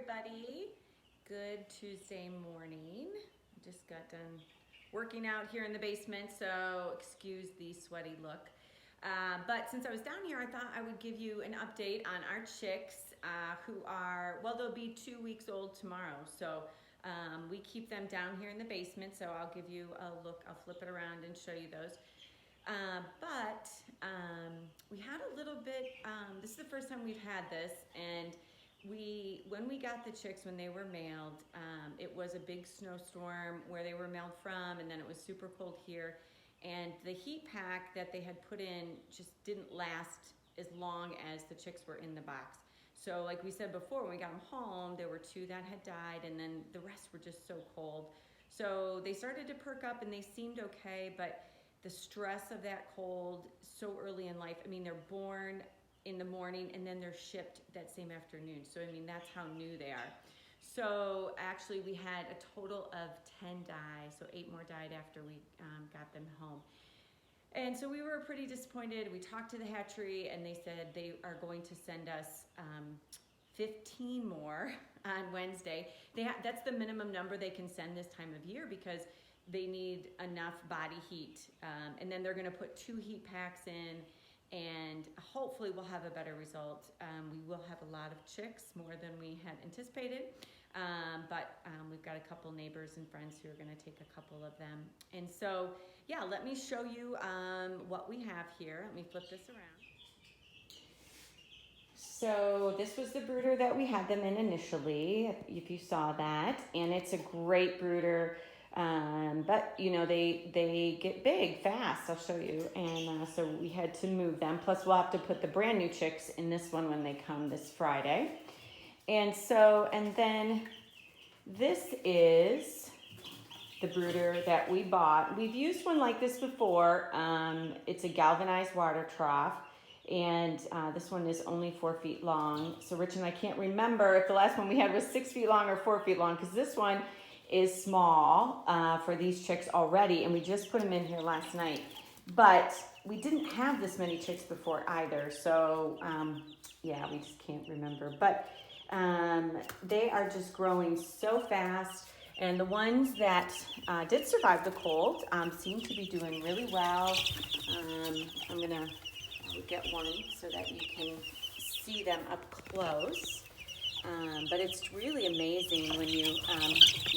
everybody. Good Tuesday morning. Just got done working out here in the basement, so excuse the sweaty look. But since I was down here, I thought I would give you an update on our chicks who are, well, they'll be 2 weeks old tomorrow. So we keep them down here in the basement, so I'll give you a look. I'll flip it around and show you those. But we had a little bit, this is the first time we've had this, and when we got the chicks, when they were mailed, it was a big snowstorm where they were mailed from, and then it was super cold here, and the heat pack that they had put in just didn't last as long as the chicks were in the box. So like we said before, when we got them home, there were 2 that had died, and then the rest were just so cold. So they started to perk up, and they seemed okay, but the stress of that cold so early in life, I mean, they're born in the morning and then they're shipped that same afternoon. So, I mean, that's how new they are. So actually we had a total of 10 die. So 8 more died after we got them home. And so we were pretty disappointed. We talked to the hatchery and they said they are going to send us 15 more on Wednesday. That's the minimum number they can send this time of year because they need enough body heat. And then they're gonna put 2 heat packs in, and hopefully we'll have a better result. We will have a lot of chicks, more than we had anticipated. But we've got a couple neighbors and friends who are gonna take a couple of them. And so, yeah, let me show you what we have here. Let me flip this around. So this was the brooder that we had them in initially, if you saw that. And it's a great brooder. But you know, they get big fast. I'll show you. And so we had to move them. Plus we'll have to put the brand new chicks in this one when they come this Friday. And so, and then this is the brooder that we bought. We've used one like this before. It's a galvanized water trough. And this one is only 4 feet long. So Rich and I can't remember if the last one we had was 6 feet long or 4 feet long, because this one is small for these chicks already, and we just put them in here last night. But we didn't have this many chicks before either, so yeah, we just can't remember. But they are just growing so fast, and the ones that did survive the cold seem to be doing really well. I'm gonna get one so that you can see them up close. But it's really amazing when you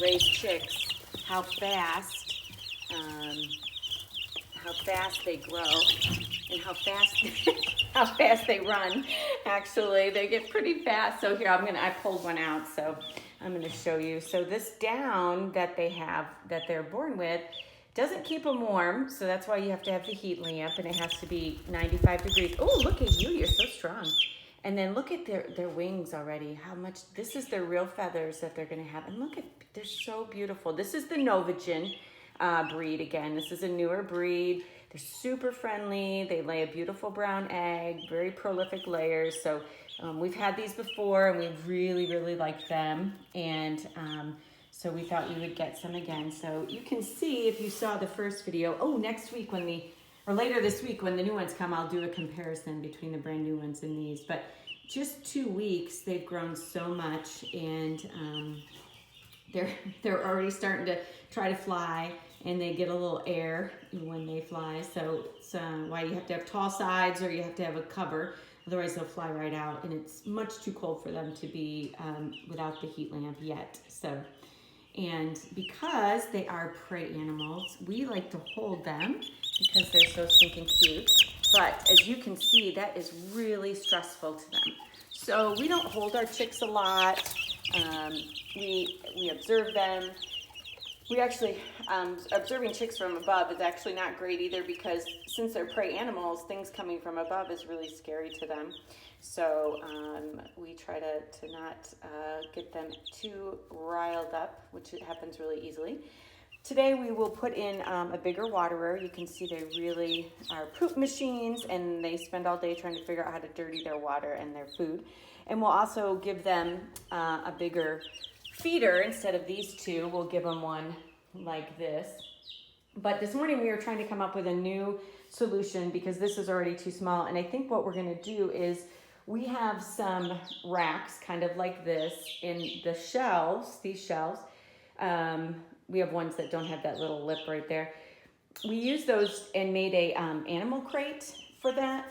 raise chicks, how fast they grow and how fast they run. Actually, they get pretty fast. So here, I pulled one out, so I'm gonna show you. So this down that they have, that they're born with, doesn't keep them warm, so that's why you have to have the heat lamp, and it has to be 95 degrees. Oh, look at you, you're so strong. And then look at their wings already, how much, this is their real feathers that they're gonna have. And look at, they're so beautiful. This is the Novigin breed again. This is a newer breed. They're super friendly. They lay a beautiful brown egg, very prolific layers. So we've had these before and we really, really liked them. And so we thought we would get some again. So you can see if you saw the first video, next week or later this week when the new ones come, I'll do a comparison between the brand new ones and these. But just 2 weeks, they've grown so much, and they're already starting to try to fly, and they get a little air when they fly. So it's why you have to have tall sides or you have to have a cover. Otherwise, they'll fly right out, and it's much too cold for them to be without the heat lamp yet. So, and because they are prey animals, we like to hold them because they're so stinking cute. But as you can see, that is really stressful to them. So we don't hold our chicks a lot. We observe them. We actually, observing chicks from above is actually not great either, because since they're prey animals, things coming from above is really scary to them. So we try to not get them too riled up, which happens really easily. Today we will put in a bigger waterer. You can see they really are poop machines, and they spend all day trying to figure out how to dirty their water and their food. And we'll also give them a bigger feeder. Instead of these 2, we'll give them one like this. But this morning we were trying to come up with a new solution because this is already too small. And I think what we're gonna do is we have some racks kind of like this in the shelves, these shelves. We have ones that don't have that little lip right there. We used those and made a animal crate for that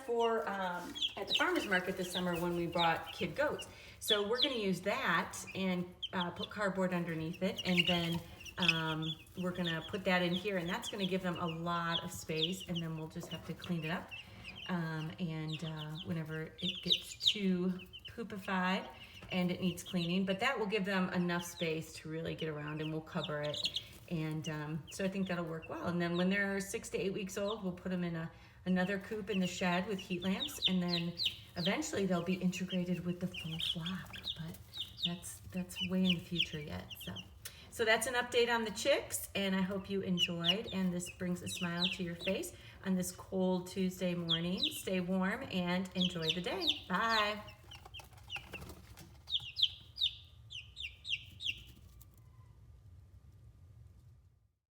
at the farmer's market this summer when we brought kid goats. So we're going to use that and put cardboard underneath it, and then we're going to put that in here, and that's going to give them a lot of space, and then we'll just have to clean it up. Whenever it gets too poopified and it needs cleaning, but that will give them enough space to really get around, and we'll cover it. And so I think that'll work well. And then when they're 6 to 8 weeks old, we'll put them in another coop in the shed with heat lamps, and then eventually they'll be integrated with the full flock. But that's way in the future yet. So that's an update on the chicks, and I hope you enjoyed, and this brings a smile to your face on this cold Tuesday morning. Stay warm and enjoy the day. Bye.